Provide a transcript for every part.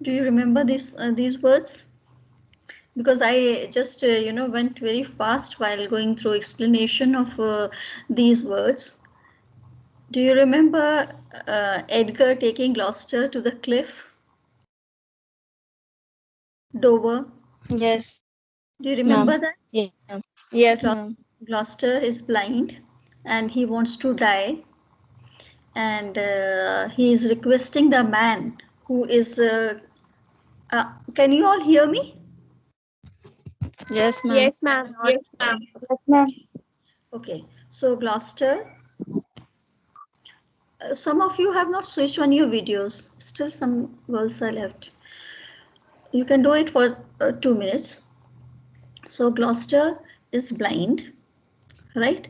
Do you remember these words? Because I just went very fast while going through explanation of these words. Do you remember Edgar taking Gloucester to the cliff, Dover? Yes, Do you ma'am. remember that? Yeah. Yes, ma'am. Gloucester is blind and he wants to die, and he is requesting the man who is. Can you all hear me? Yes, ma'am. Yes, ma'am. Yes, ma'am. Yes, ma'am. Okay, so Gloucester, some of you have not switched on your videos. Still, some girls are left. You can do it for 2 minutes. So Gloucester is blind, right?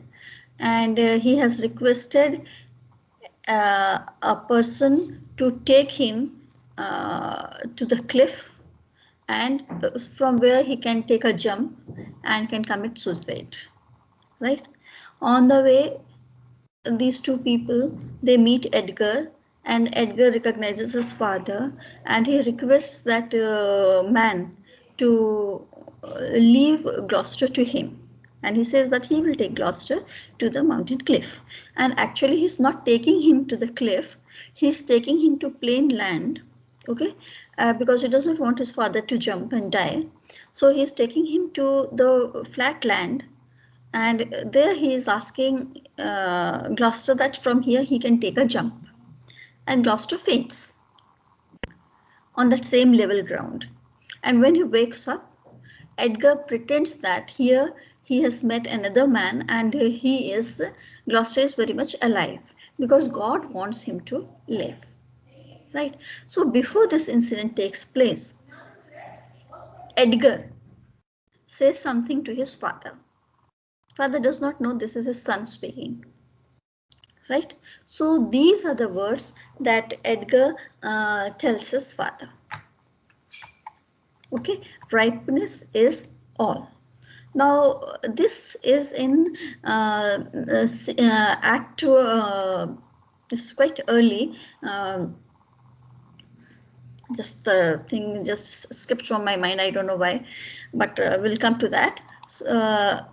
And he has requested a person to take him to the cliff, and from where he can take a jump and can commit suicide, right? On the way, these two people, they meet Edgar, and Edgar recognizes his father, and he requests that man to leave Gloucester to him, and he says that he will take Gloucester to the mountain cliff. And actually he's not taking him to the cliff, he's taking him to plain land. Okay, because he doesn't want his father to jump and die, so he's taking him to the flat land. And there he is asking Gloucester that from here he can take a jump, and Gloucester faints on that same level ground. And when he wakes up, Edgar pretends that here he has met another man, and he is Gloucester is very much alive because God wants him to live, right? So before this incident takes place, Edgar says something to his father. Father does not know this is his son speaking, right? So these are the words that Edgar tells his father. Okay, ripeness is all. Now this is in Act 2. This is quite early. Just the thing just skipped from my mind. I don't know why, but we'll come to that.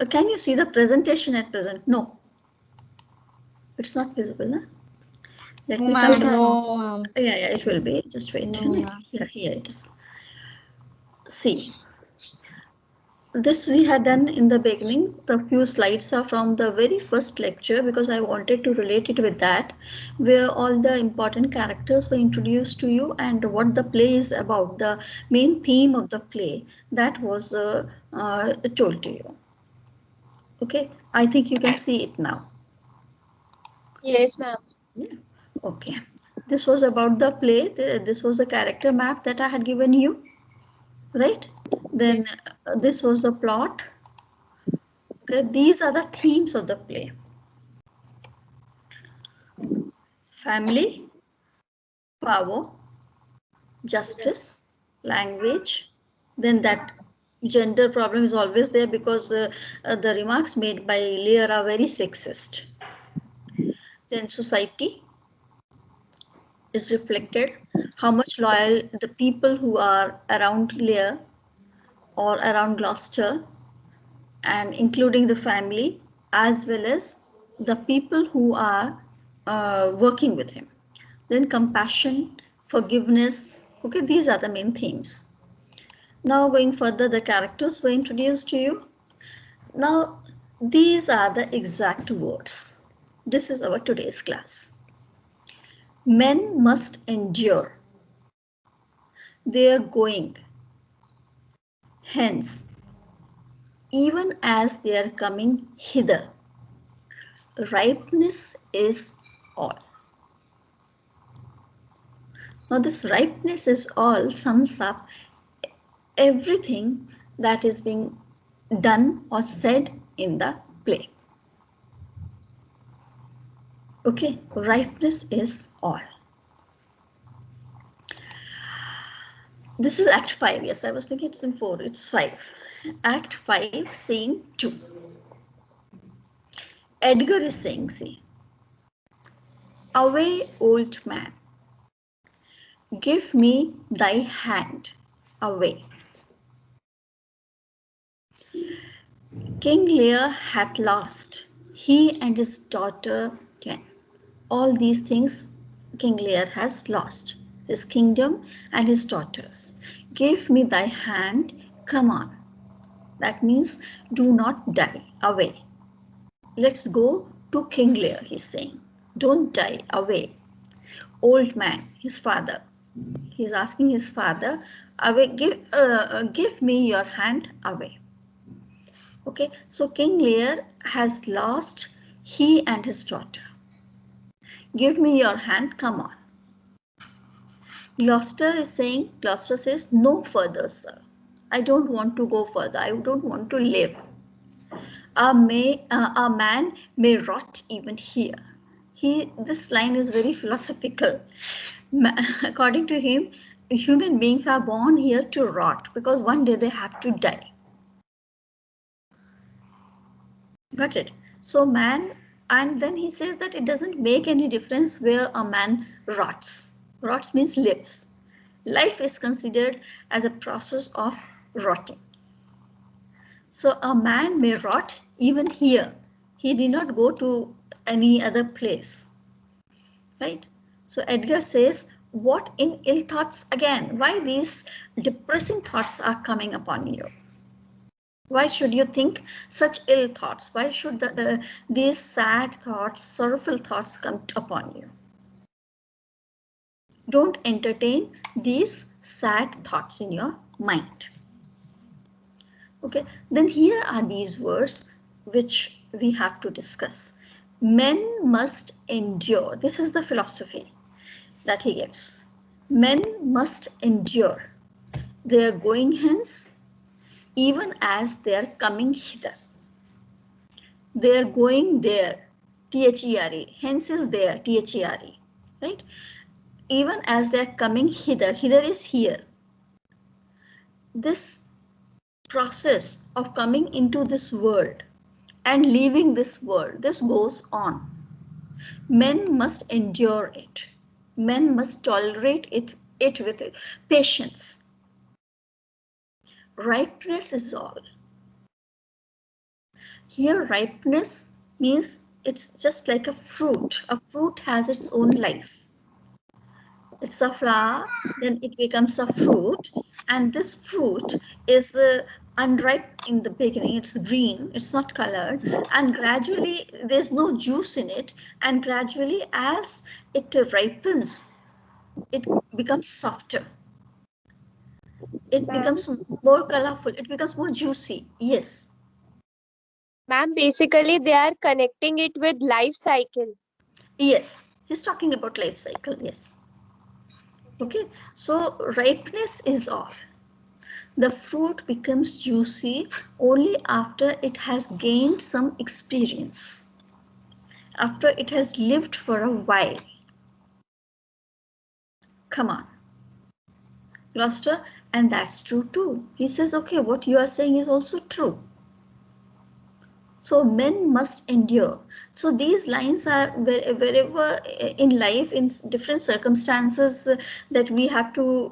Can you see the presentation at present? No, it's not visible. Huh? Let No, me come ma'am. to. No, ma'am. Yeah, yeah, it will be. Just wait. No, ma'am. Here it is. See, this we had done in the beginning. The few slides are from the very first lecture because I wanted to relate it with that, where all the important characters were introduced to you and what the play is about. The main theme of the play that was told to you. Okay, I think you can see it now. Yes, ma'am. Yeah. Okay. This was about the play. This was the character map that I had given you, right? Then Yes. this was the plot. Okay, these are the themes of the play: family, power, justice, language. Then that gender problem is always there because the remarks made by Lear are very sexist. Then society is reflected, how much loyal the people who are around Lear or around Gloucester, and including the family as well as the people who are working with him. Then compassion, forgiveness. Okay, these are the main themes. Now going further, the characters were introduced to you. Now these are the exact words. This is our today's class. Men must endure. They are going hence, even as they are coming hither. Ripeness is all. Now, this ripeness is all sums up everything that is being done or said in the play. Okay, ripeness is all. This is Act 5. Yes, I was thinking it's in 4. It's 5. Act 5, Scene 2. Edgar is saying, see, away, old man. Give me thy hand away. King Lear hath lost, he and his daughter Jen. All these things King Lear has lost, his kingdom and his daughters. Give me thy hand, come on. That means do not die, away. Let's go to King Lear, he's saying. Don't die, away. Old man, his father. He's asking his father, away, give me your hand away. Okay, so King Lear has lost he and his daughter. Give me your hand, come on. Gloucester says, no further, sir. I don't want to go further. I don't want to live. A man may rot even here. This line is very philosophical. According to him, human beings are born here to rot because one day they have to die. Got it? So man, and then he says that it doesn't make any difference where a man rots. Rots means lives. Life is considered as a process of rotting. So a man may rot even here. He did not go to any other place. Right? So Edgar says, what in ill thoughts again? Why these depressing thoughts are coming upon you? Why should you think such ill thoughts? Why should these sad thoughts, sorrowful thoughts come upon you? Don't entertain these sad thoughts in your mind. Okay, then here are these words which we have to discuss. Men must endure. This is the philosophy that he gives. Men must endure. They are going hence even as they are coming hither. They are going there, T-H-E-R-E, hence is there, T-H-E-R-E, right? Even as they are coming hither, hither is here. This process of coming into this world and leaving this world, this goes on. Men must endure it. Men must tolerate it with patience. Ripeness is all. Here, ripeness means it's just like a fruit. A fruit has its own life. It's a flower, then it becomes a fruit, and this fruit is unripe in the beginning. It's green, it's not colored, and gradually there's no juice in it, and gradually as it ripens, it becomes softer. It becomes more colorful, it becomes more juicy. Yes. Ma'am, basically they are connecting it with life cycle. Yes, he's talking about life cycle, yes. Okay, so ripeness is all. The fruit becomes juicy only after it has gained some experience, after it has lived for a while. Come on, Gloucester, and that's true too. He says, okay, what you are saying is also true. So men must endure. So these lines are wherever in life, in different circumstances that we have to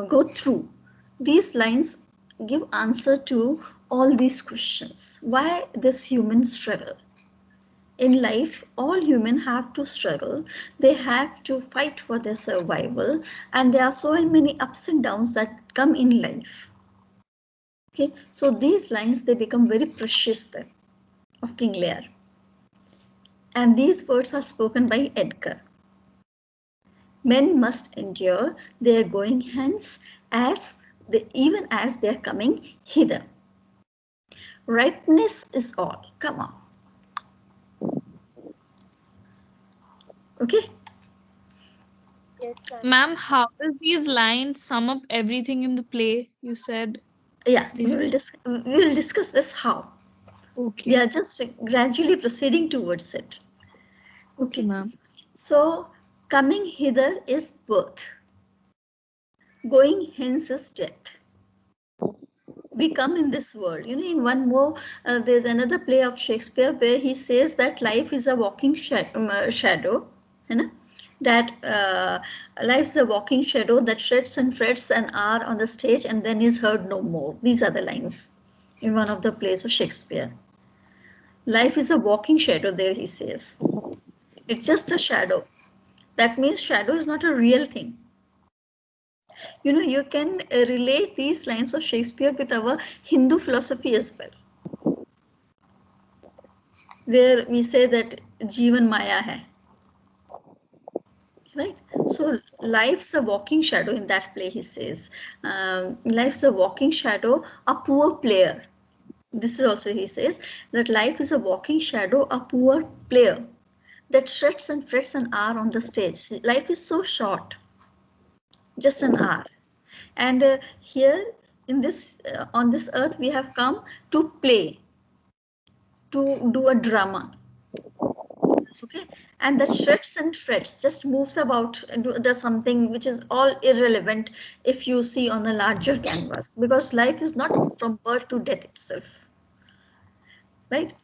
go through. These lines give answer to all these questions. Why this human struggle? In life, all humans have to struggle. They have to fight for their survival, and there are so many ups and downs that come in life. Okay, so these lines, they become very precious then, of King Lear. And these words are spoken by Edgar. Men must endure, they are going hence even as they are coming hither. Ripeness is all. Come on. Okay. Yes, Ma'am, how does these lines sum up everything in the play? You said. Yeah, we will discuss this how. Okay. We are just gradually proceeding towards it. Okay, ma'am. So coming hither is birth. Going hence is death. We come in this world. You know, in one more, there's another play of Shakespeare where he says that life is a walking shadow. You know? that life is a walking shadow that shreds and frets an hour on the stage and then is heard no more. These are the lines in one of the plays of Shakespeare. Life is a walking shadow, there he says. It's just a shadow. That means shadow is not a real thing. You know, you can relate these lines of Shakespeare with our Hindu philosophy as well, where we say that Jeevan Maya hai. Right? So life's a walking shadow in that play, he says. Life's a walking shadow, a poor player. This is also, he says, that life is a walking shadow, a poor player that shreds and frets an hour on the stage. Life is so short, just an hour. And here in this, on this earth, we have come to play, to do a drama. Okay, and that shreds and frets, just moves about and does something which is all irrelevant if you see on a larger canvas, because life is not from birth to death itself, right?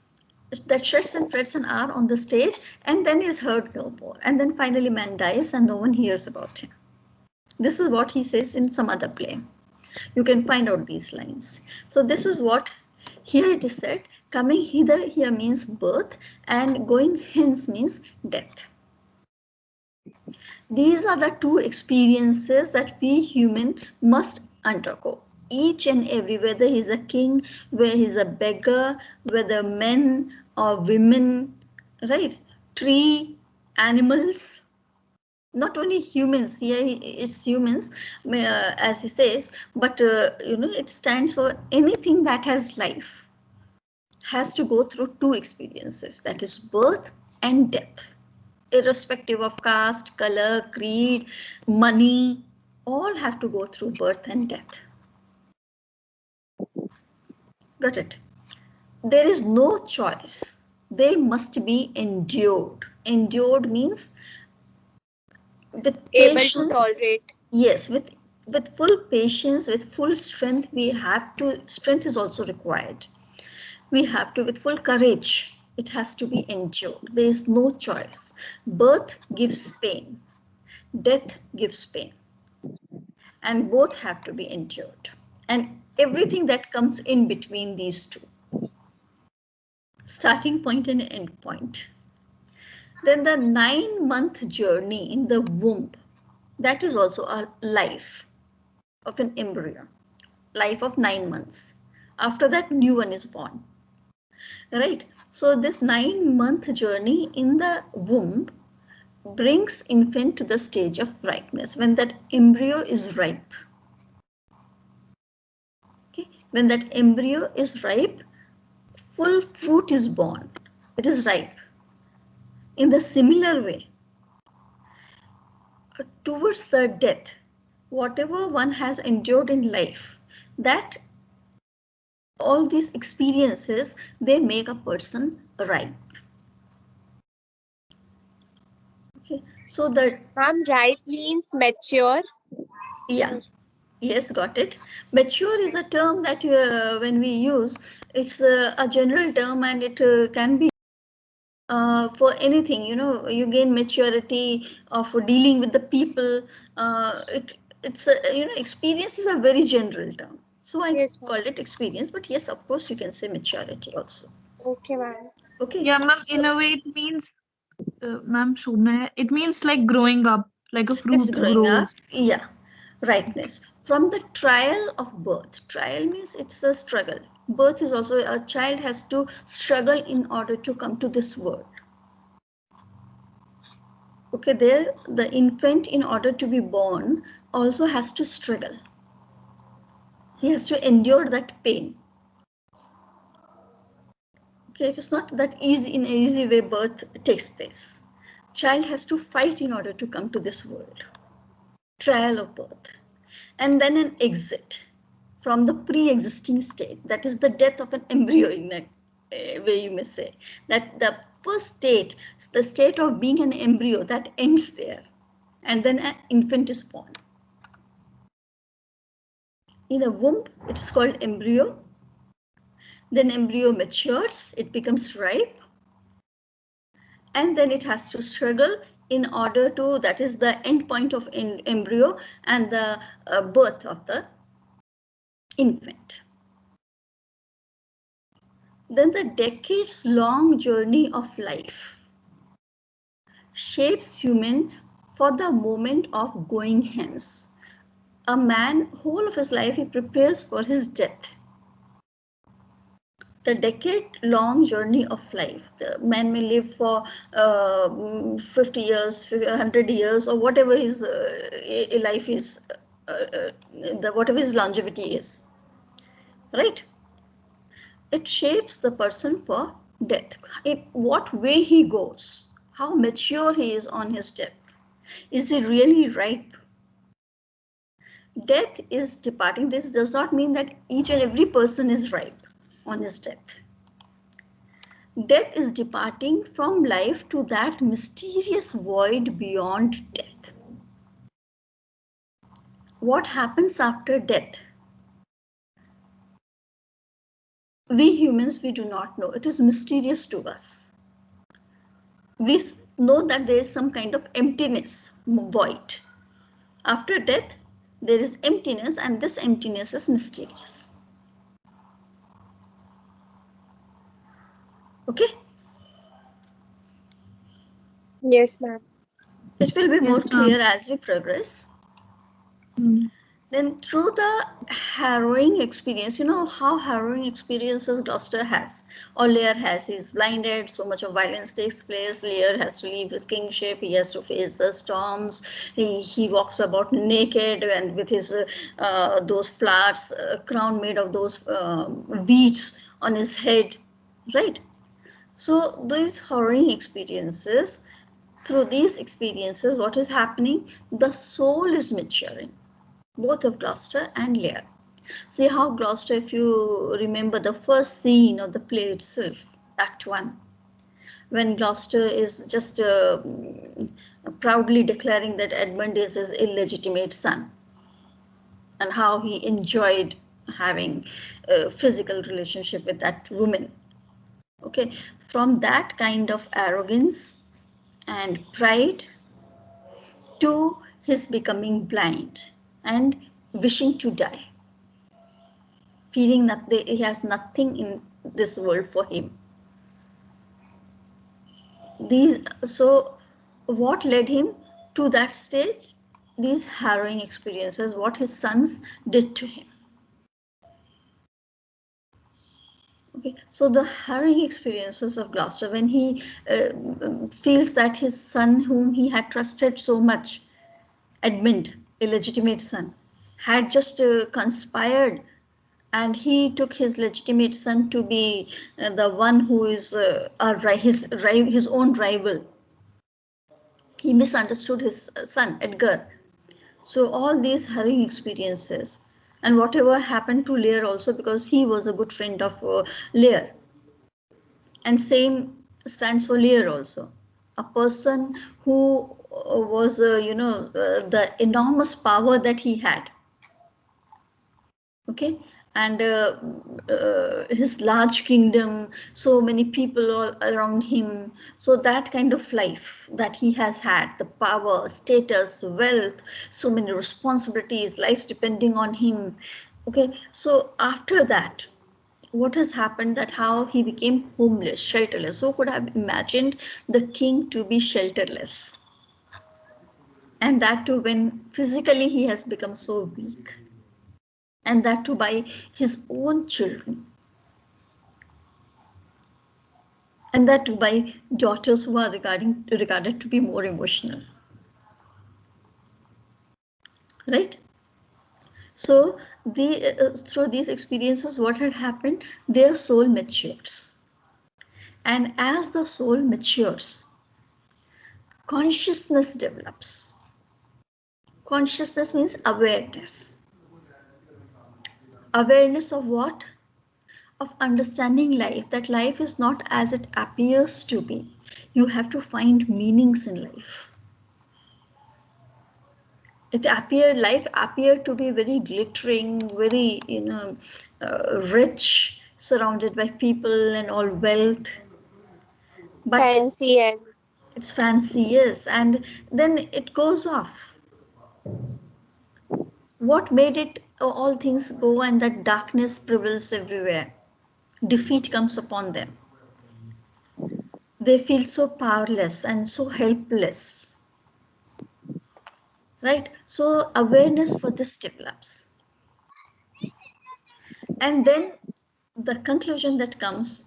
That shreds and frets an hour on the stage and then is heard no more, and then finally man dies and no one hears about him. This is what he says in some other play. You can find out these lines. So this is what here it is said, coming hither here means birth and going hence means death. These are the two experiences that we human must undergo. Each and every, whether he's a king, whether he's a beggar, whether men or women, right? Tree, animals, not only humans, here it's humans, as he says, but you know, it stands for anything that has life, has to go through two experiences, that is birth and death. Irrespective of caste, color, creed, money, all have to go through birth and death. Got it? There is no choice. They must be endured. Endured means with Able patience. to tolerate. Yes, with full patience, with full strength, we have to, strength is also required. We have to, with full courage, it has to be endured. There is no choice. Birth gives pain, death gives pain, and both have to be endured, and everything that comes in between these two, starting point and end point. Then the 9-month journey in the womb, that is also a life of an embryo, life of 9 months. After that, new one is born, right? So this 9-month journey in the womb brings infant to the stage of ripeness, when that embryo is ripe. Okay, when that embryo is ripe, full fruit is born. It is ripe. In the similar way, towards the death, whatever one has endured in life, that all these experiences, they make a person ripe. Okay, so that, Ma'am, ripe means mature. yeah, yes, got it. Mature is a term that when we use, it's a general term, and it can be for anything. You know, you gain maturity for dealing with the people. It's you know, experience is a very general term, so I Yes, ma'am. called it experience. But yes, of course, you can say maturity also. Okay, ma'am. Okay, Yeah, ma'am. so In a way, it means, ma'am, Shobna, it means like growing up, like a it's fruit growing up. grows. Yeah, ripeness from the trial of birth. Trial means it's a struggle. Birth is also, a child has to struggle in order to come to this world. Okay, there the infant, in order to be born, also has to struggle. He has to endure that pain. Okay, it is not that easy, in an easy way birth takes place. Child has to fight in order to come to this world. Trial of birth. And then an exit from the pre-existing state. That is the death of an embryo, in a way you may say. That the first state, the state of being an embryo, that ends there. And then an infant is born. In the womb, it is called embryo. Then embryo matures, it becomes ripe, and then it has to struggle in order to, that is the end point of embryo and the birth of the infant. Then the decades-long journey of life shapes human for the moment of going hence. A man, whole of his life, he prepares for his death. The decade-long journey of life. The man may live for 50 years, 100 years, or whatever his life is, whatever his longevity is, right? It shapes the person for death. What way he goes, how mature he is on his death. Is he really ripe? Death is departing. This does not mean that each and every person is ripe on his death. Death is departing from life to that mysterious void beyond death. What happens after death? We humans, we do not know. It is mysterious to us. We know that there is some kind of emptiness, void. After death, there is emptiness, and this emptiness is mysterious. Okay? Yes, ma'am. It will be more Yes, clear as we progress. Then through the harrowing experience, you know how harrowing experiences Gloucester has, or Lear has. He's blinded, so much of violence takes place. Lear has to leave his kingship, he has to face the storms. He walks about naked and with his those flowers, crown made of those weeds on his head, right? So these harrowing experiences, through these experiences, what is happening? The soul is maturing, both of Gloucester and Lear. See how Gloucester, if you remember the first scene of the play itself, Act 1, when Gloucester is just proudly declaring that Edmund is his illegitimate son, and how he enjoyed having a physical relationship with that woman. Okay, from that kind of arrogance and pride to his becoming blind and wishing to die, feeling that he has nothing in this world for him. So what led him to that stage? These harrowing experiences, what his sons did to him. Okay, so the harrowing experiences of Gloucester, when he feels that his son, whom he had trusted so much, Edmund, illegitimate son, had just conspired, and he took his legitimate son to be the one who is his own rival. He misunderstood his son, Edgar. So all these harrowing experiences, and whatever happened to Lear also, because he was a good friend of Lear. And same stands for Lear also. A person who was, the enormous power that he had. Okay, and his large kingdom, so many people all around him. So that kind of life that he has had, the power, status, wealth, so many responsibilities, lives depending on him. Okay, so after that, what has happened, that how he became homeless, shelterless. Who could have imagined the king to be shelterless? And that too when physically he has become so weak, and that too by his own children, and that too by daughters who are regarded to be more emotional, right? So through these experiences, what had happened, their soul matures, and as the soul matures, consciousness develops. Consciousness means awareness. Awareness of what? Of understanding life, that life is not as it appears to be. You have to find meanings in life. Life appeared to be very glittering, very, rich, surrounded by people and all wealth. But Fancy and It's fancy, yes, and then it goes off. What made it all things go and that darkness prevails everywhere? Defeat comes upon them. They feel so powerless and so helpless, right? So awareness for this develops. And then the conclusion that comes,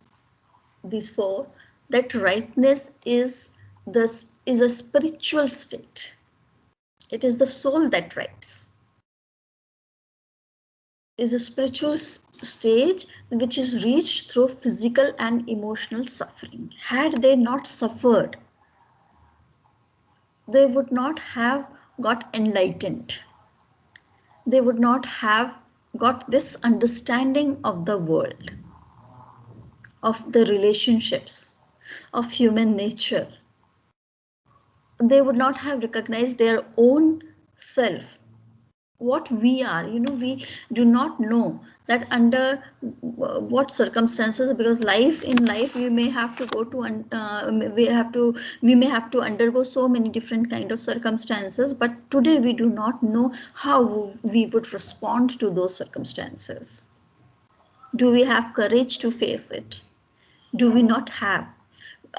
these four, that rightness is is a spiritual state. It is the soul that rights. Is a spiritual stage which is reached through physical and emotional suffering. Had they not suffered, they would not have got enlightened. They would not have got this understanding of the world, of the relationships, of human nature. They would not have recognized their own self, what we are. We do not know that under what circumstances, because in life we may have to go to we may have to undergo so many different kind of circumstances, but today we do not know how we would respond to those circumstances. Do we have courage to face it? Do we not have?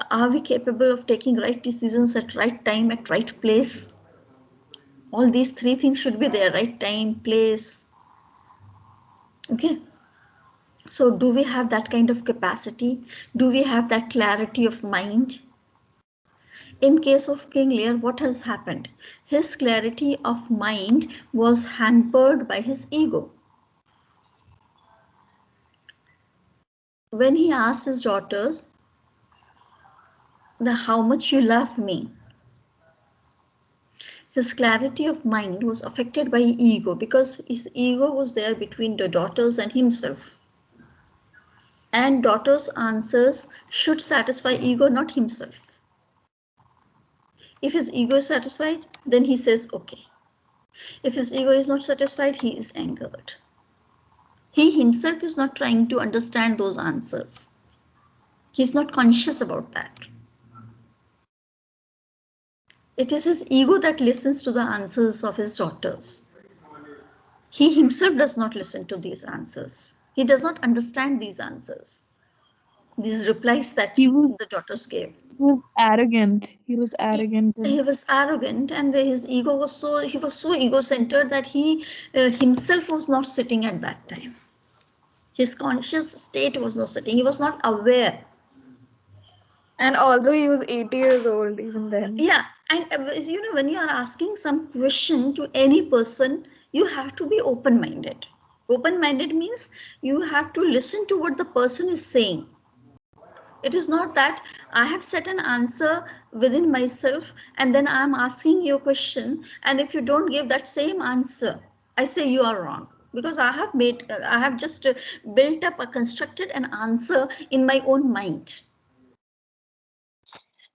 Are we capable of taking right decisions at right time, at right place? All these three things should be there: right time, place. Okay. So do we have that kind of capacity? Do we have that clarity of mind? In case of King Lear, what has happened? His clarity of mind was hampered by his ego. When he asked his daughters, how much you love me, his clarity of mind was affected by ego, because his ego was there between the daughters and himself. And daughters' answers should satisfy ego, not himself. If his ego is satisfied, then he says okay. If his ego is not satisfied, he is angered. He himself is not trying to understand those answers. He's not conscious about that. It is his ego that listens to the answers of his daughters. He himself does not listen to these answers. He does not understand these answers, these replies that the daughters gave. He was arrogant. He was arrogant. He was arrogant, and his ego was so ego-centered that he himself was not sitting at that time. His conscious state was not sitting. He was not aware. And although he was 80 years old, even then. Yeah, and when you are asking some question to any person, you have to be open-minded. Open-minded means you have to listen to what the person is saying. It is not that I have set an answer within myself and then I am asking you a question, and if you don't give that same answer, I say you are wrong, because I have just built up, constructed an answer in my own mind.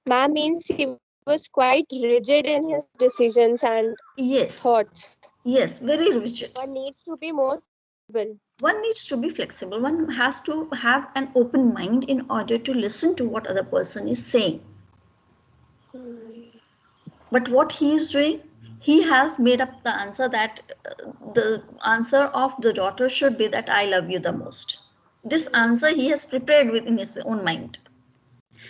Ma'am, means he was quite rigid in his decisions and Yes. thoughts. Yes, very rigid. One needs to be more flexible. One needs to be flexible. One has to have an open mind in order to listen to what other person is saying. But what he is doing, he has made up the answer that the answer of the daughter should be that I love you the most. This answer he has prepared within his own mind.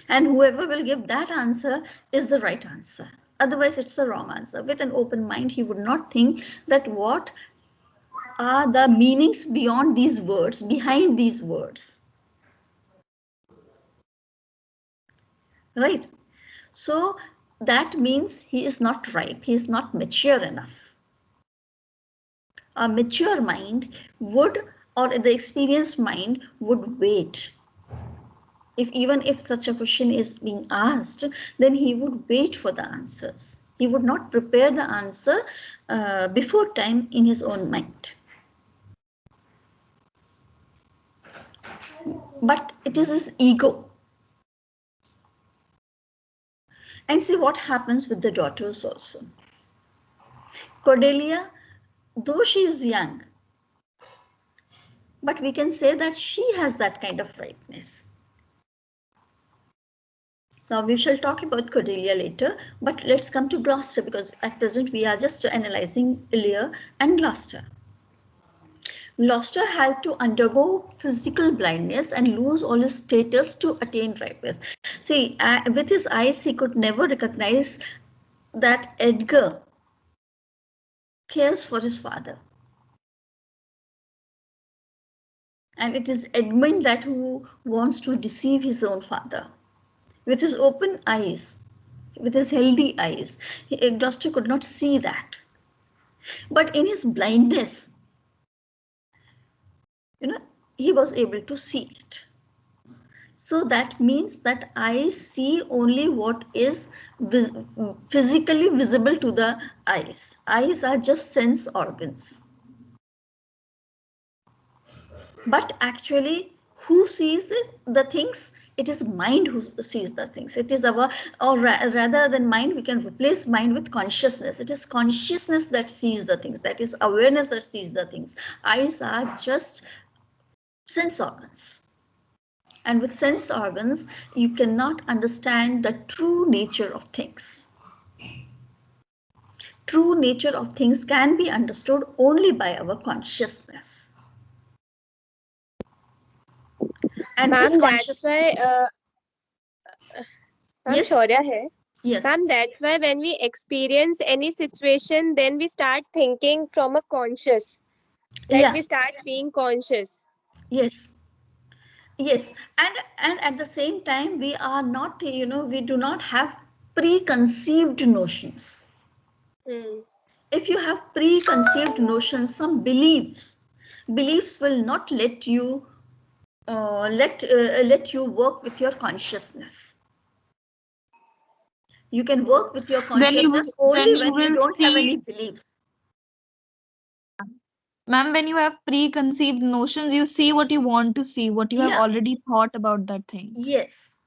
And whoever will give that answer is the right answer. Otherwise, it's the wrong answer. With an open mind, he would not think that what are the meanings beyond these words, behind these words. Right? So that means he is not ripe, he is not mature enough. A mature mind would, or the experienced mind would wait. Even if such a question is being asked, then he would wait for the answers. He would not prepare the answer before time in his own mind. But it is his ego. And see what happens with the daughters also. Cordelia, though she is young, but we can say that she has that kind of ripeness. Now we shall talk about Cordelia later, but let's come to Gloucester, because at present we are just analyzing Lear and Gloucester. Gloucester had to undergo physical blindness and lose all his status to attain ripeness. See, with his eyes he could never recognize that Edgar cares for his father. And it is Edmund that who wants to deceive his own father. With his open eyes, with his healthy eyes, Gloucester could not see that. But in his blindness, he was able to see it. So that means that I see only what is physically visible to the eyes. Eyes are just sense organs. But actually, who sees it, the things? It is mind who sees the things. It is our, or rather than mind, we can replace mind with consciousness. It is consciousness that sees the things. That is awareness that sees the things. Eyes are just sense organs. And with sense organs, you cannot understand the true nature of things. True nature of things can be understood only by our consciousness. And Ma'am, that's why Ma'am, yes, Shaurya hai. yes, Ma'am, that's why when we experience any situation, then we start thinking from a conscious. Like yeah, we start being conscious. yes. Yes, and at the same time, we are not, we do not have preconceived notions. Hmm. If you have preconceived notions, some beliefs will not let you let you work with your consciousness. You can work with your consciousness then only you when you will don't have see, any beliefs. ma'am, when you have preconceived notions, you see what you want to see, what you have Yeah, already thought about that thing. yes.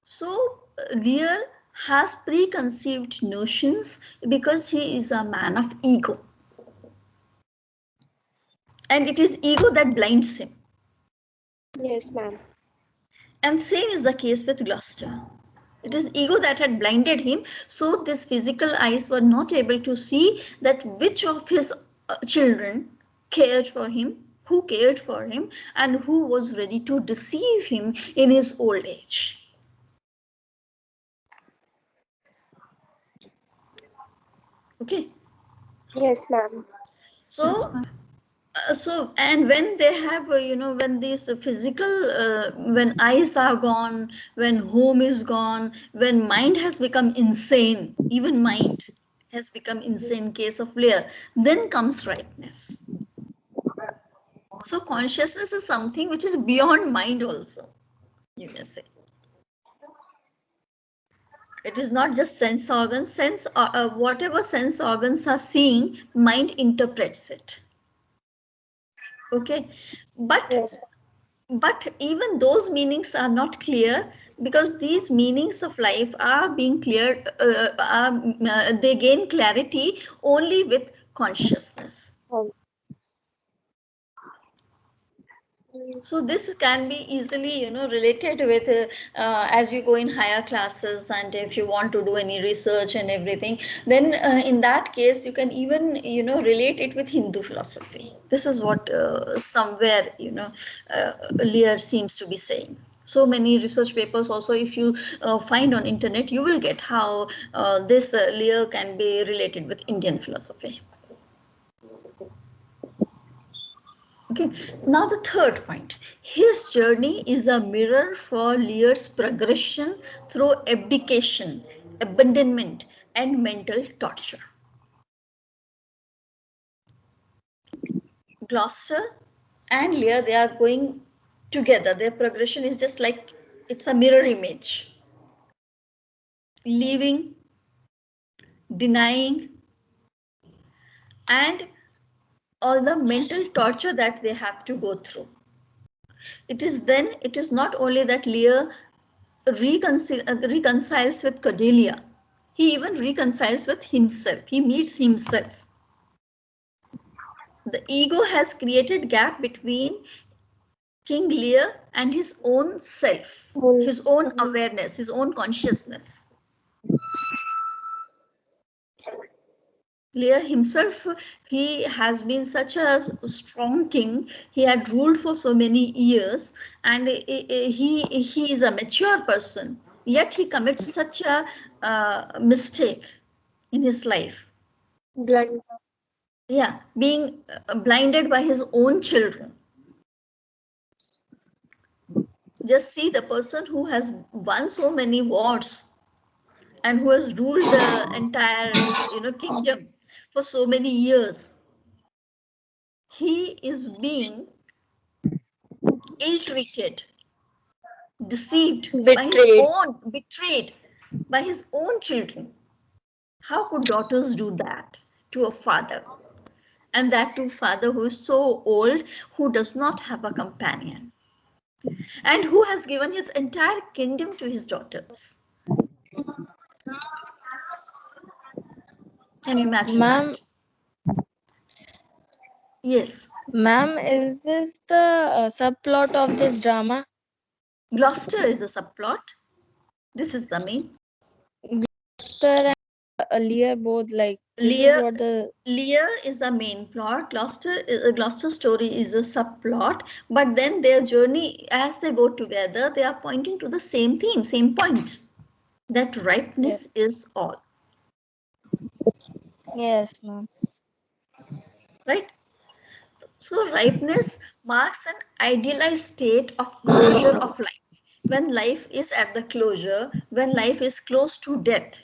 So Lear has preconceived notions because he is a man of ego. And it is ego that blinds him. Yes, ma'am. And same is the case with Gloucester. It is ego that had blinded him, so these physical eyes were not able to see that which of his children cared for him, who cared for him, and who was ready to deceive him in his old age. Okay. Yes, ma'am. Yes, So ma'am. and when they have when these physical when eyes are gone, when home is gone, when mind has become insane, even mind has become insane, case of Lear, then comes ripeness. So consciousness is something which is beyond mind also, you may say. It is not just sense organs. Whatever sense organs are seeing, mind interprets it. Okay, but Yes. even those meanings are not clear, because these meanings of life are being cleared, they gain clarity only with consciousness. Um, So this can be easily related with as you go in higher classes, and if you want to do any research and everything, then in that case you can even relate it with Hindu philosophy. This is what somewhere Lear seems to be saying. So many research papers also, if you find on internet, you will get how this Lear can be related with Indian philosophy. Okay, now the third point. His journey is a mirror for Lear's progression through abdication, abandonment, and mental torture. Gloucester and Lear, they are going together. Their progression is just like it's a mirror image. Leaving, denying, and all the mental torture that they have to go through. It is not only that Lear reconciles with Cordelia, he even reconciles with himself. He meets himself. The ego has created gap between King Lear and his own self, his own awareness, his own consciousness. Lear himself, he has been such a strong king. He had ruled for so many years, and he is a mature person. Yet he commits such a mistake in his life. Blunder. Yeah, being blinded by his own children. Just see the person who has won so many wars and who has ruled the entire kingdom for so many years. He is being ill-treated, deceived by his Betrayed. own, betrayed by his own children. How could daughters do that to a father? And that to father who is so old, who does not have a companion, and who has given his entire kingdom to his daughters. Can you imagine Ma'am, that? Yes. ma'am, is this the subplot of this drama? Gloucester is the subplot. This is the main. Gloucester and Lear both, like, this is Lear, what the Lear is the main plot. Gloucester's story is a subplot, but then their journey, as they go together, they are pointing to the same theme, same point, that ripeness yes, is all. yes, ma'am. Right? So ripeness marks an idealized state of closure of life. When life is at the closure, when life is close to death.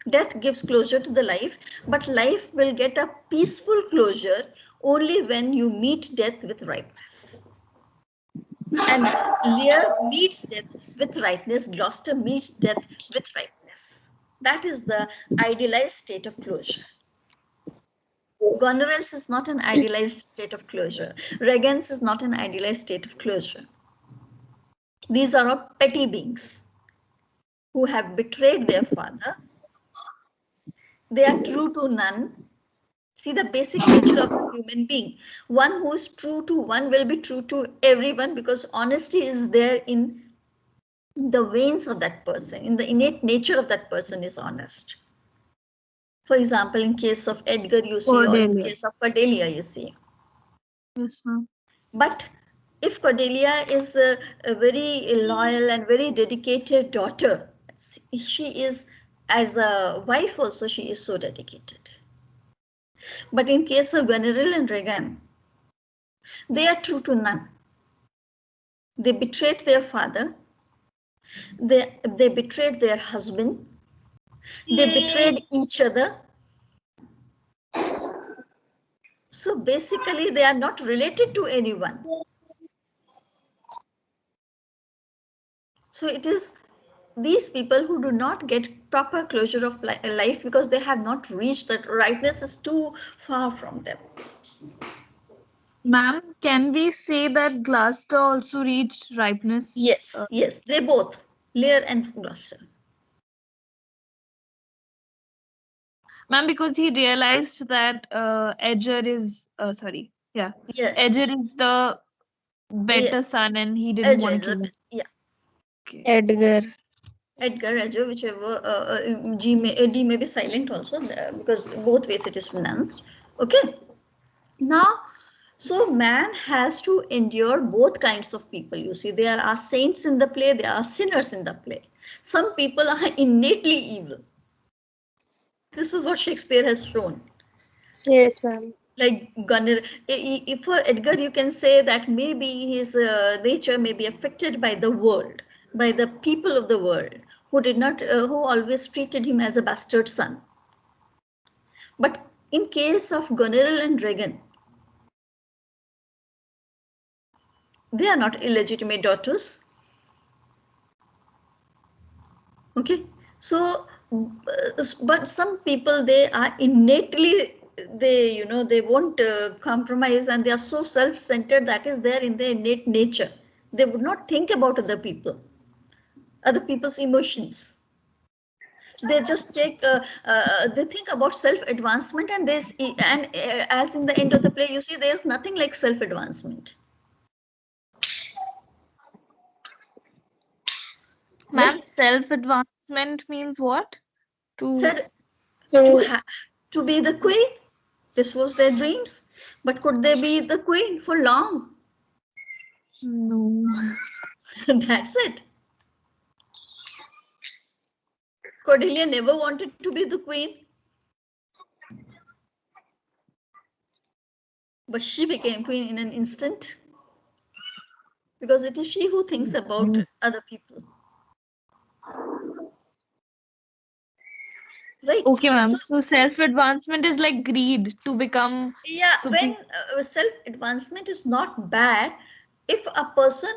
Death gives closure to the life, but life will get a peaceful closure only when you meet death with ripeness. And Lear meets death with ripeness, Gloucester meets death with ripeness. That is the idealized state of closure. Goneril's is not an idealized state of closure. Regan's is not an idealized state of closure. These are all petty beings who have betrayed their father. They are true to none. See the basic nature of a human being. One who is true to one will be true to everyone, because honesty is there in the veins of that person, in the innate nature of that person is honest. For example, in case of Edgar, you see, or in Cordelia. case of Cordelia, you see. Yes, ma'am. But if Cordelia is a very loyal and very dedicated daughter, she is, as a wife also, she is so dedicated. But in case of Goneril and Regan, they are true to none. They betrayed their father. They betrayed their husband. They betrayed each other. So basically, they are not related to anyone. So it is these people who do not get proper closure of life because they have not reached that. Rightness is too far from them. Ma'am, can we say that Gloucester also reached ripeness? Yes, yes, they both, Lear and Gloucester. Ma'am, because he realized that Edgar is Yeah, Edgar is the yeah, better son, and he didn't want to Edgar, kill him. yeah, Okay. Edgar. Edgar, whichever D may be silent also, because both ways it is pronounced. Okay. Now, so man has to endure both kinds of people. You see, there are saints in the play, there are sinners in the play. Some people are innately evil. This is what Shakespeare has shown. Yes, ma'am. Like Gunner, if for Edgar, you can say that maybe his nature may be affected by the world, by the people of the world, who did not, who always treated him as a bastard son. But in case of Goneril and Regan, they are not illegitimate daughters. Okay, so but some people, they are innately, they won't compromise, and they are so self-centered, that is there in their innate nature. They would not think about other people's emotions. They just take they think about self-advancement, and as in the end of the play, you see, there's nothing like self-advancement. Ma'am, self-advancement means what? Said To to be the queen. This was their dreams. But could they be the queen for long? No. That's it. Cordelia never wanted to be the queen. But she became queen in an instant. Because it is she who thinks about other people. Right? Okay, ma'am. So, So self-advancement is like greed to become yeah, when self-advancement is not bad, if a person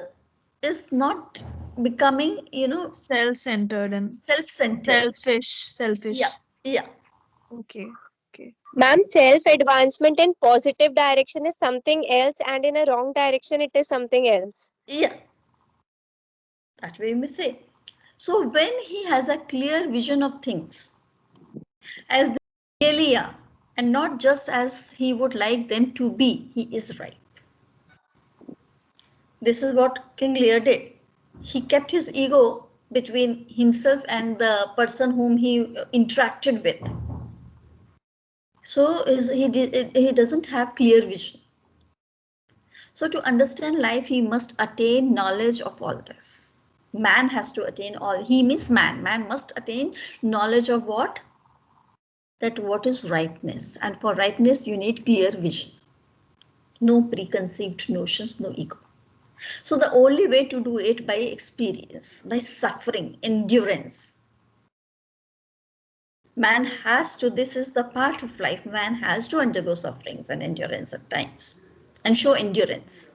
is not becoming, self-centered and self-centered. selfish. Yeah, yeah, Okay. Okay. ma'am, self-advancement in positive direction is something else, and in a wrong direction, it is something else. yeah. That way we may say. So when he has a clear vision of things as they really are, and not just as he would like them to be, he is right. This is what King Lear did. He kept his ego between himself and the person whom he interacted with. So he doesn't have clear vision. So to understand life, he must attain knowledge of all this. Man has to attain all. He means man. Man must attain knowledge of what? That what is rightness. And for rightness, you need clear vision. No preconceived notions, no ego. So the only way to do it by experience, by suffering, endurance. Man has to, this is the part of life, man has to undergo sufferings and endurance at times and show endurance.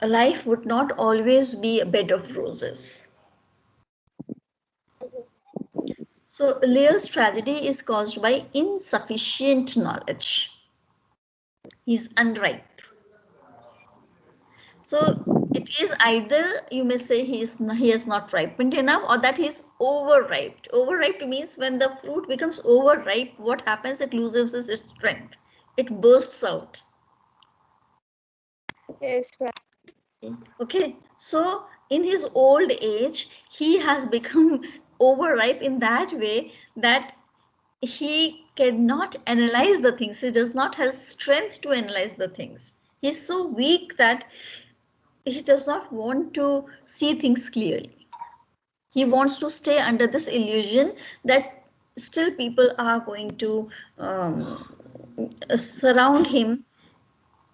A life would not always be a bed of roses. So Lear's tragedy is caused by insufficient knowledge. He's unripe. So it is either you may say he has not ripened enough, or that he's overripe. Overripe means when the fruit becomes overripe, what happens? It loses its strength. It bursts out. Yes, ma'am. Okay, so in his old age, he has become overripe in that way that he cannot analyze the things. He does not have strength to analyze the things. He's so weak that he does not want to see things clearly. He wants to stay under this illusion that still people are going to surround him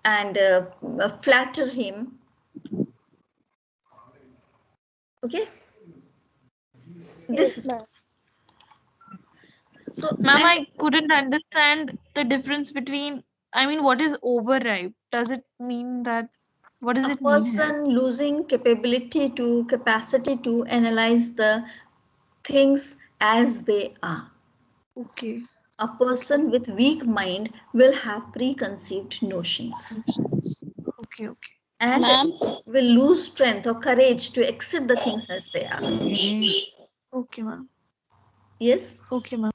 and flatter him. Okay, this Yes, is ma'am. so. Ma'am, And I couldn't understand the difference between, I mean, what is overripe? Does it mean that, what does a it mean here? person losing capacity to analyze the things as they are. Okay. A person with weak mind will have preconceived notions Okay, okay. and Ma'am, will lose strength or courage to accept the things as they are. Okay, ma'am. Yes? Okay, ma'am.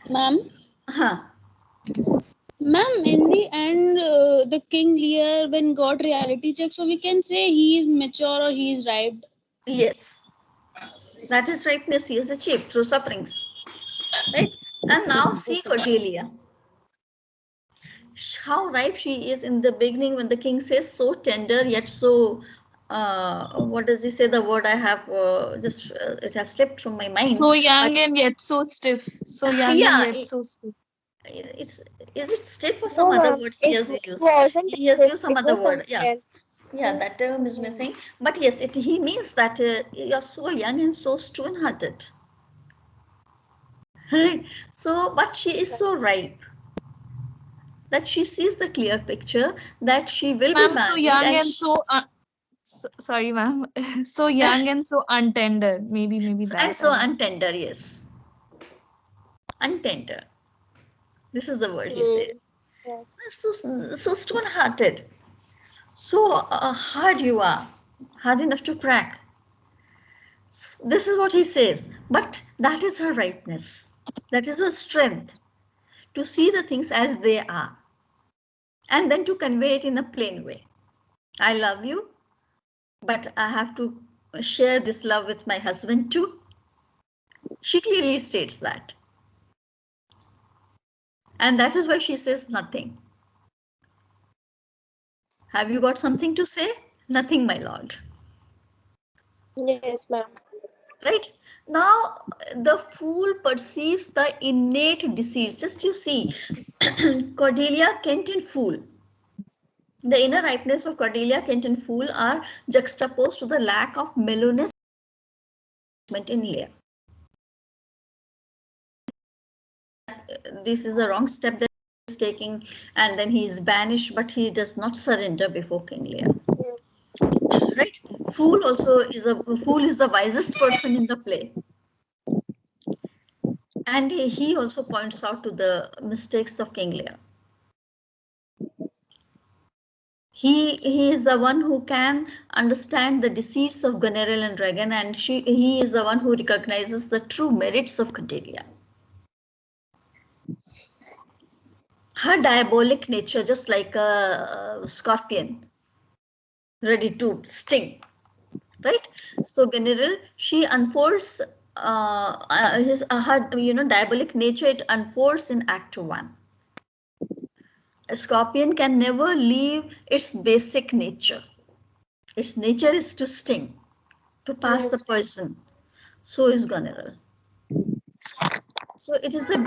ma'am, Huh. ma'am. In the end, the King Lear when got reality check, so we can say he is mature or he is ripe. Yes. That is ripeness he has achieved through sufferings. Right? And now see Cordelia. How ripe she is in the beginning when the king says so tender yet so what does he say, the word I have just it has slipped from my mind, So but young and yet so stiff. So young and yeah, yet so stiff. it's, is it stiff or some No, other ma'am. words he It has used? wasn't He has this. used some It other was word. something Yeah, else. yeah, that term is missing, but yes, he means that you're so young and so stone-hearted. Right? So but she is so ripe that she sees the clear picture that she will be Ma'am, so married young and and so, sorry, ma'am. So young and so untender. Maybe and that. I so don't know. untender, yes, untender, this is the word he Hmm. says. Yes. So stone-hearted, so hard you are, hard enough to crack. This is what he says, but that is her ripeness, that is her strength to see the things as they are and then to convey it in a plain way. I love you, but I have to share this love with my husband too. She clearly states that. And that is why she says nothing. Have you got something to say? Nothing, my lord. Yes, ma'am. Right? Now, the fool perceives the innate disease. Just you see, Cordelia, Kent, and Fool. The inner ripeness of Cordelia, Kent, and Fool are juxtaposed to the lack of mellowness in Lear. This is the wrong step that he is taking, and then he is banished, but he does not surrender before King Lear. Right? Fool is the wisest person in the play. And he also points out to the mistakes of King Lear. He is the one who can understand the deceits of Goneril and Regan, and he is the one who recognizes the true merits of Cordelia. Her diabolic nature, just like a scorpion, ready to sting, right? So Goneril, she unfolds her diabolic nature. It unfolds in Act 1. A scorpion can never leave its basic nature. Its nature is to sting, to pass the poison. So is Goneril. So it is the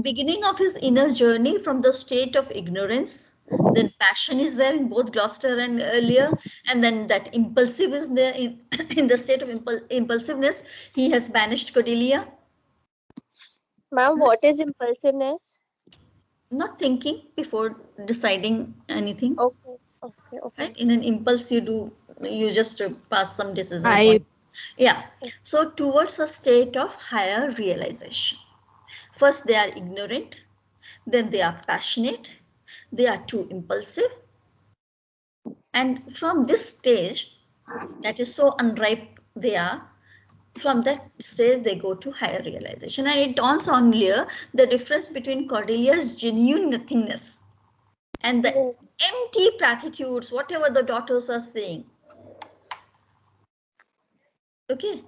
beginning of his inner journey from the state of ignorance. Then passion is there in both Gloucester and Lear, and then that impulsive is there in, in the state of impulsiveness. He has banished Cordelia. Ma'am, what is impulsiveness? Not thinking before deciding anything. Okay. Right? In an impulse, you just pass some decision I point. Yeah. So towards a state of higher realization. First, they are ignorant. Then they are passionate. They are too impulsive. And from this stage, that is so unripe they are, from that stage they go to higher realization. And it dawns on Lear the difference between Cordelia's genuine nothingness and the empty platitudes, whatever the daughters are saying. Okay.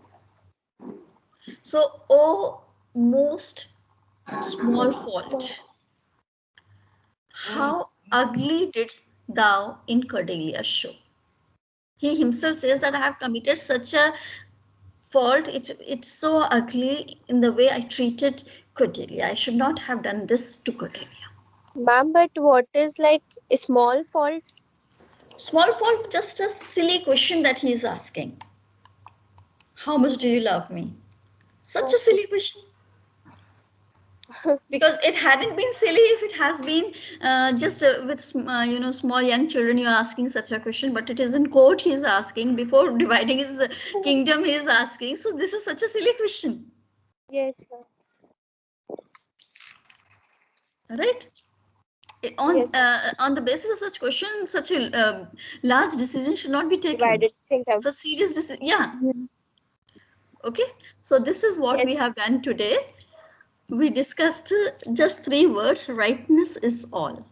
So, oh, most small fault, how ugly didst thou in Cordelia show? He himself says that I have committed such a fault. It's so ugly in the way I treated Cordelia. I should not have done this to Cordelia. Ma'am, but what is like a small fault? Small fault, just a silly question that he is asking. How much do you love me? Such a silly question. Because it hadn't been silly if it has been just with small young children, you're asking such a question, but it is in court he is asking, before dividing his kingdom he is asking. So this is such a silly question. Yes, ma'am. Right? On the basis of such question, such a large decision should not be taken. Divided kingdom. So serious decision. Yeah. Okay. So this is what we have done today. We discussed just 3 words. Ripeness is all.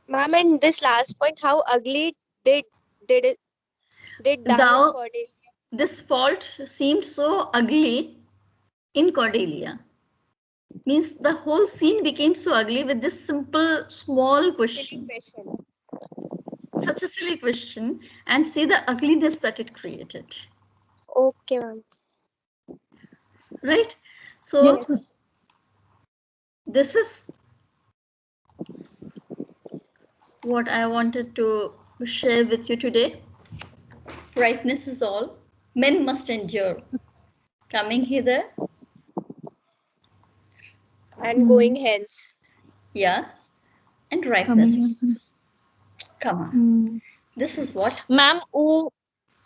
Ma'am, and this last point, how ugly did Thou, Cordelia? this fault seemed so ugly in Cordelia. Means the whole scene became so ugly with this simple, small question. Such a silly question, and see the ugliness that it created. Okay, ma'am. Right? So yes. this is what I wanted to share with you today. Ripeness is all. Men must endure. Coming hither. And going hence. Yeah. And ripeness. Come on. This is what. Ma'am, oh,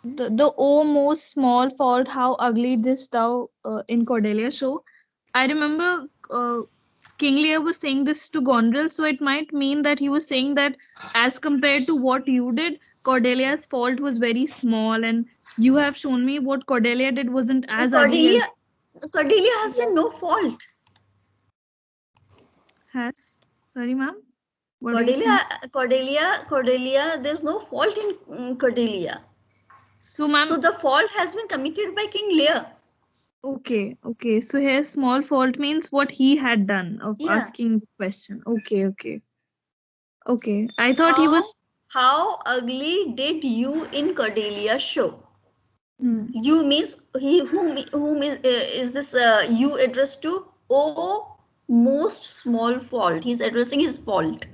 the oh most small fault, how ugly this thou in Cordelia show. I remember King Lear was saying this to Gondrel, so it might mean that he was saying that as compared to what you did, Cordelia's fault was very small, and you have shown me what Cordelia did wasn't as ugly as Cordelia has done no fault. has. Sorry, ma'am. What are you saying? Cordelia, there's no fault in Cordelia. So, ma'am. So the fault has been committed by King Lear. Okay, okay. So here small fault means what he had done of Yeah. asking the question. Okay, okay. Okay. I thought he was How ugly did you in Cordelia show? Hmm. You means he whom is this you addressed to? Oh, most small fault. He's addressing his fault.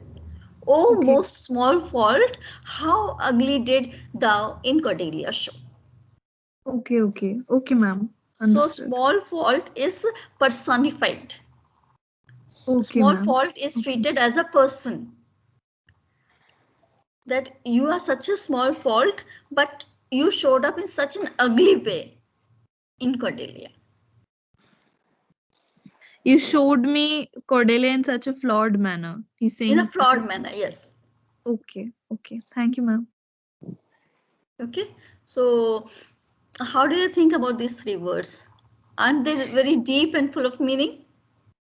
Oh, Okay. most small fault. How ugly did thou in Cordelia show? Okay, okay. Okay, ma'am. So Understood. small fault is personified. Okay, Small ma'am. fault is Okay. treated as a person. That you are such a small fault, but you showed up in such an ugly way in Cordelia. You showed me Cordelia in such a flawed manner. He's saying In a flawed manner, yes. Okay, okay. Thank you, ma'am. Okay, so how do you think about these three words? Aren't they very deep and full of meaning?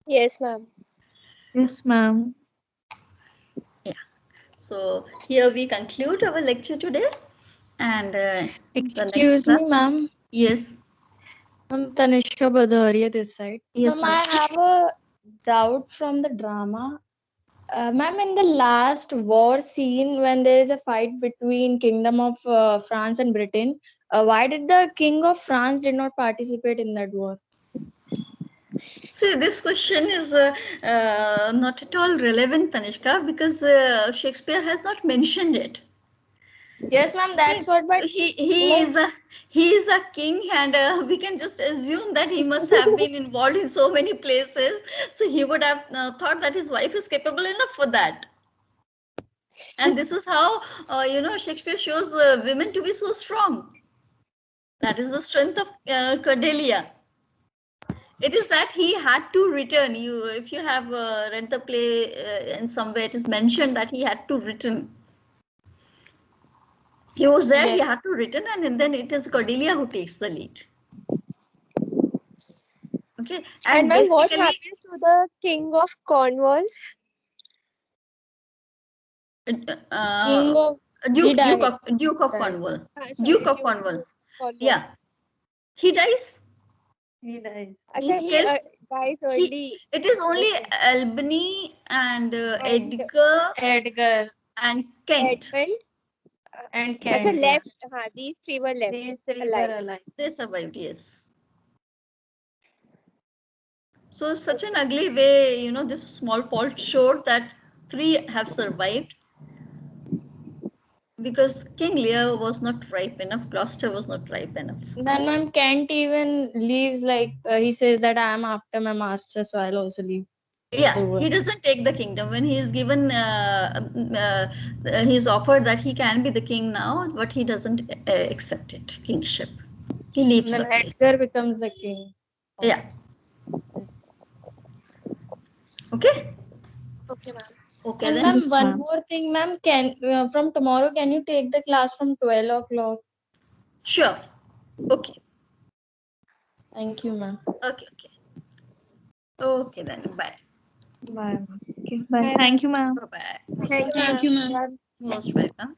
Yes, ma'am. Yes, ma'am. Yeah. So here we conclude our lecture today, and the next Excuse me, class. ma'am. Yes. I'm Tanishka Badharia this side. Yes, Ma'am, I Tanishka. have a doubt from the drama. Ma'am, in the last war scene, when there is a fight between Kingdom of France and Britain, why did the King of France did not participate in that war? See, this question is not at all relevant, Tanishka, because Shakespeare has not mentioned it. Yes, ma'am. That's what. But He is a king, and we can just assume that he must have been involved in so many places. So he would have thought that his wife is capable enough for that. And this is how Shakespeare shows women to be so strong. That is the strength of Cordelia. It is that he had to return. If you have read the play in some way, it is mentioned that he had to return. He was there, he yes. had to return, and then it is Cordelia who takes the lead. Okay, And and ma'am, what basically, happens to the King of Cornwall? King uh, of he Duke died. of Died. Cornwall, Duke Sorry, of Duke Cornwall. of Cornwall. Yeah, he dies. He dies. He Acha, he still dies he. early. It is in the only scene. Albany and And Edgar Edgar and Kent. Edmund. and Acha, Kent. left. These three were left These three alive. were alive. They survived. Yes. So such an ugly way, this small fault showed that three have survived because King Lear was not ripe enough. Gloucester was not ripe enough. Then ma'am Kent even leaves like he says that I am after my master, so I'll also leave. Yeah, the world. he doesn't take the kingdom when he is given. He's offered that he can be the king now, but he doesn't accept it. Kingship. He leaves Then the place. Edgar becomes the king. Yeah. Okay. Okay, ma'am. Okay And then. ma'am, Yes, one ma'am. more thing, ma'am. Can from tomorrow can you take the class from 12 o'clock? Sure. Okay. Thank you, ma'am. Okay. Okay. Okay then. Bye. Bye. Okay. Bye. Bye, Thank you, ma'am. Bye. Bye. Thank you, Thank you, ma'am. ma'am. Most welcome.